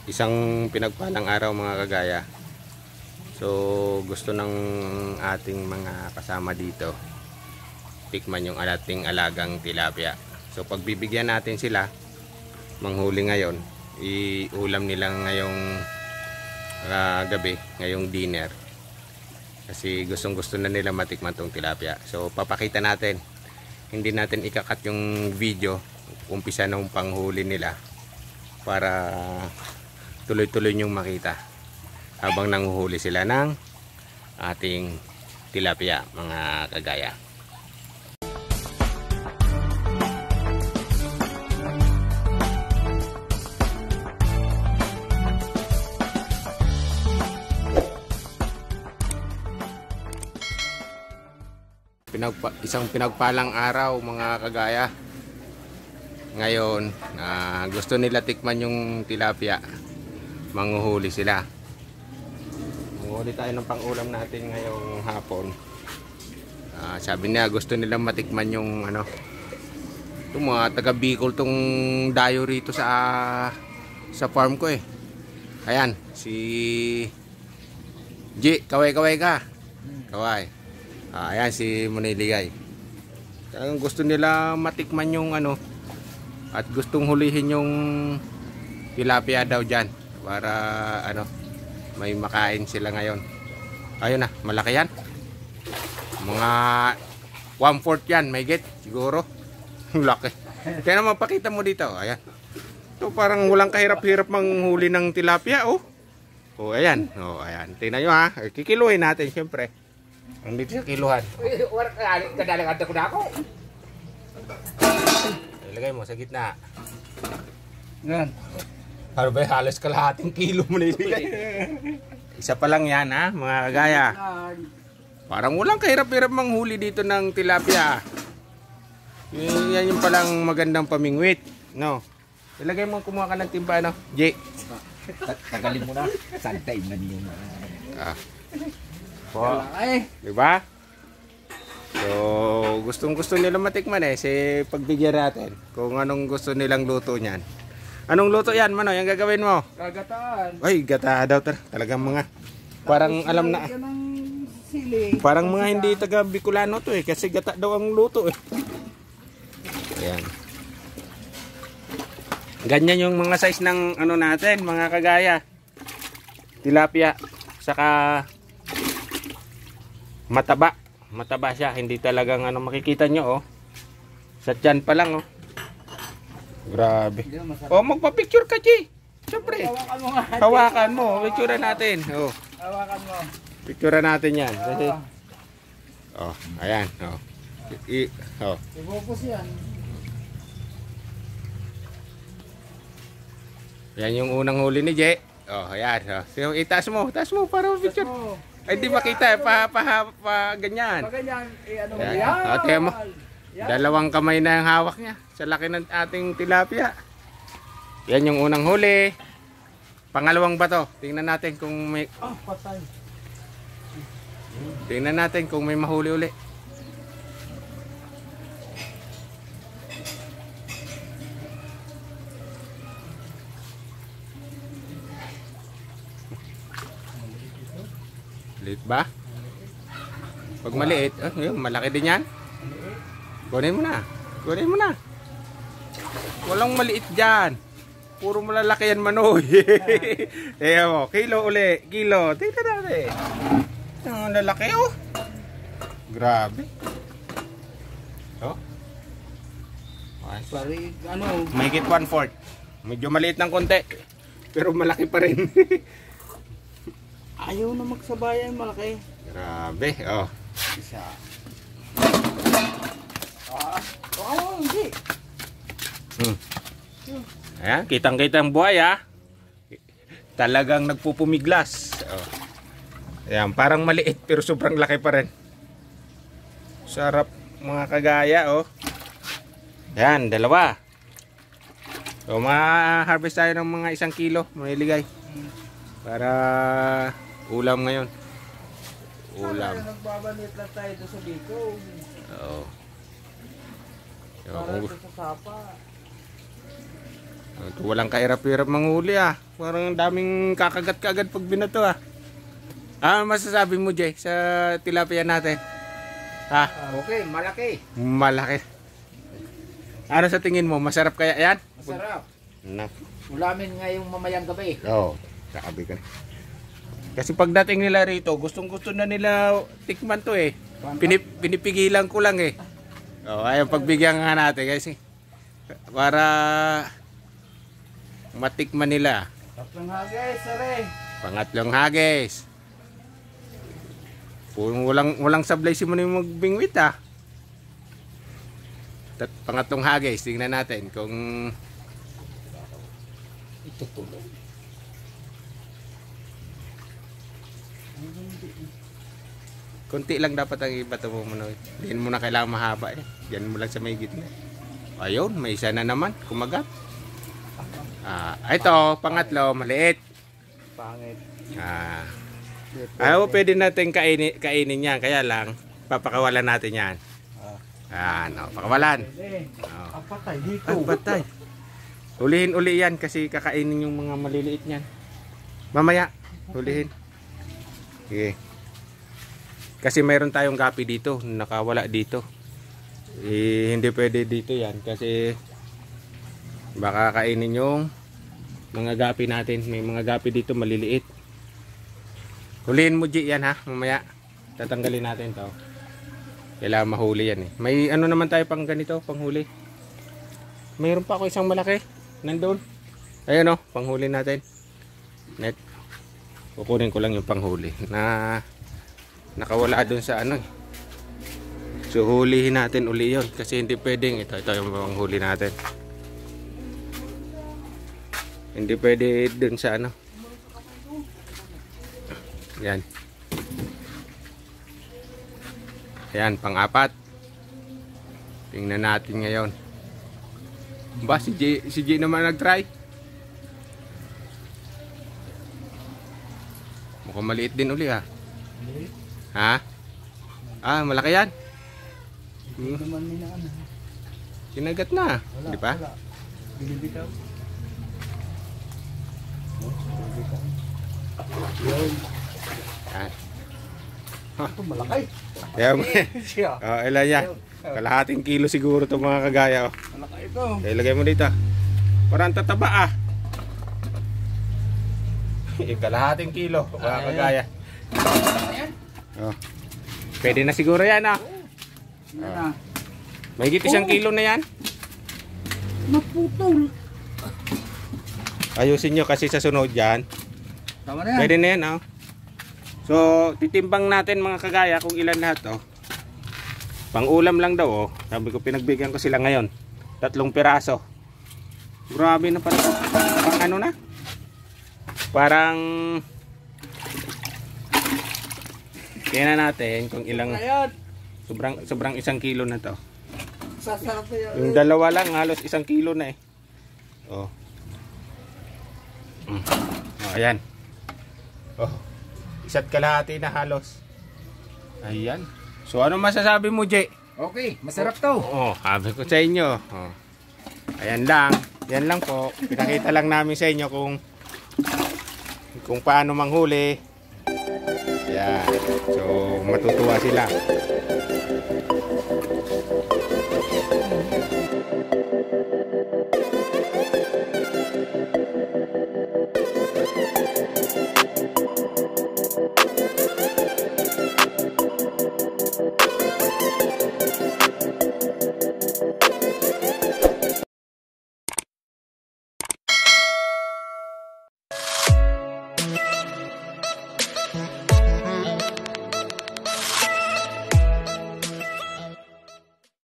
Isang pinagpalang araw mga kagaya. So gusto ng ating mga kasama dito tikman yung ating alagang tilapia. So pagbibigyan natin sila manghuli ngayon, iulam nila ngayong gabi, ngayong dinner. Kasi gustong gusto na nila matikman tong tilapia. So papakita natin. Hindi natin ikakat yung video umpisa ng panghuli nila para tuloy-tuloy nyong makita habang nanguhuli sila ng ating tilapia mga kagaya. Isang pinagpalang araw mga kagaya. Ngayon gusto nila tikman yung tilapia, manghuhuli sila. Manguhuli tayo ng pang-ulam natin ngayong hapon. Sabi niya gusto nilang matikman yung itong mga taga Bicol tong dayo rito sa farm ko eh. Ayan si G, kaway-kaway ka. Kaway. Ayan si Muniligay. Talagang gusto nila matikman yung at gustong hulihin yung tilapia daw dyan para may makain sila ngayon. Ayun na, malaki yan. Mga 1/4 yan, may get siguro. Laki. Kaya naman pakita mo dito. Ayan. Ito parang walang kahirap-hirap manghuli ng tilapia oh. Oh, ayan. Oh, ayan. Tingnan nyo ha. Kikiluhin natin syempre. Ang dito sa kiluhan. Kadalang ko na ako. Ilagay mo sa gitna. Yan. Para ba halos kalahating kilo mo na ilagay. Isa pa lang yan ha, mga kagaya. Parang walang kahirap-hirap manghuli dito ng tilapia. Yan yung palang magandang pamingwit. No? Ilagay mo, kumuha ka ng timba, J. Tagalin mo na. Santay na niyo. Diba? So, gustong-gusto nila matikman si pagbigyan natin kung anong gusto nilang luto niyan. Anong luto yan, Mano? Yung gagawin mo? Kagataan. Ay, gata daw. Talagang mga, parang alam na. Parang mga hindi taga Bicolano to kasi gata daw ang luto Ayan. Ganyan yung mga size ng natin, mga kagaya. Tilapia. Saka mataba. Mataba siya, hindi talagang makikita nyo sa tiyan pa lang grabe. Magpa-picture ka, Chi. Siyempre. Hawakan mo, picture natin. Hawakan mo. Picture natin yan. Kasi ayan. Ibupos yan. Yan yung unang huli ni J. Ayan. So, itaas mo para picture. Ay, di makita ganyan. Ganyan, yan. Tingnan mo. Dalawang kamay na yung hawak niya. Sa laki ng ating tilapia. Yan yung unang huli. Pangalawang bato. Tingnan natin kung may... patay. Tingnan natin kung may mahuli uli. Maliit ba? Pag maliit, malaki din yan. Kunin mo na. Kunin mo na. Walang maliit dyan. Puro malalaki yan, Manoy. Ayan mo, kilo uli. Kilo. Tingnan natin. Ang lalaki Grabe. Pari, Mahigit 1/4. Medyo maliit ng konti. Pero malaki pa rin. ayaw na magsabayan, malaki. Grabe, Isa. Hindi. Ayan, kitang-kita ang buhay Talagang nagpupumiglas. Ayan, parang maliit pero sobrang laki pa rin. Sarap mga kagaya Ayan, dalawa. So, ma-harvest tayo ng mga 1 kilo. Maniligay. Para ulam ngayon. Ulam. Nagbabanit lang tayo doon sa Bicol. Oo. Para sa sapa. Walang kahirap-hirap manghuli ah. Parang daming kakagat-kagat pag binato ah. Ano masasabi mo, Jay, sa tilapia natin? Ha? Okay, malaki. Malaki. Ano sa tingin mo? Masarap kaya yan? Masarap. Na. Ulamin ngayong mamayang gabi. Oo. Sabi ko na. Kasi pagdating nila rito, gustong-gusto na nila tikman to eh. Pinipigilan ko lang eh. Ayaw pagbigyan nga natin kasi para matikman nila. Tatlong hagis, sare. Pangatlong hagis. Kung walang sablay si mo yung magbingwit ah. Pangatlong hagis, tingnan natin kung Ito tuloy. konti lang dapat ang ibato mo muna. Hindi mo na kailangan mahaba eh. Diyan mo lang sa may gitna. Ayun, may isa na naman. Kumagat. Ito, pangatlo, maliit. Pangit. Pwede natin kainin yan. Kaya lang, papakawalan natin yan. Pakawalan. Patay dito. Patay. Hulihin uli yan kasi kakainin yung mga maliliit niyan. Mamaya, hulihin. Okay. Kasi mayroon tayong gapi dito, nakawala dito. Hindi pwede dito yan kasi baka kainin yung mga gapi natin. May mga gapi dito maliliit. Hulihin mo, G, yan ha, mamaya. Tatanggalin natin to. Kailangan mahuli yan eh. May ano naman tayo pang ganito, panghuli. Mayroon pa ako isang malaki. Nandun. Ayun o, panghuli natin. Net. Kukunin ko lang yung panghuli na nakawala dun sa ano eh. So hulihin natin uli yun kasi hindi pwedeng ito yung panghuli natin. Hindi pwede dun sa ano. Yan. Ayan, pang-apat. Tingnan natin ngayon. Ba, si G naman nag-try. Mukhang maliit din uli ha. Ha? Malaki yan. Hindi naman nila ano. Kinagat na. Di ba? Binibitaw. Yun. Yan. Ito malaki. Yan. Siya. Ilan yan? Kalahating kilo siguro itong mga kagaya. Malaki ito. Ilagay mo dito. Parang tataba ah. Kalahating kilo mga kagaya. Pwede na siguro yan ah. Yan na. May higit 1 kilo na yan. Naputol. Ayusin nyo kasi sa sunod yan. Tama na yan. Pwede na yan ah. So titimbang natin mga kagaya kung ilan lahat oh. Pang ulam lang daw oh. Sabi ko pinagbigyan ko sila ngayon. 3 piraso. Grabe na pala. Parang ano na? Parang tingnan natin kung ilang. Sobrang 1 kilo na to. Sasarap na yan. Yung dalawa lang halos 1 kilo na eh. Oh. Ayan. Oh. 1 kalahati na halos. Ayan. So ano masasabi mo, Jay? Okay, masarap to. Sabi ko sa inyo. Ayan lang. Yan lang po. Pinakita lang namin sa inyo kung paano manghuli. Ayan. So matutuwa sila.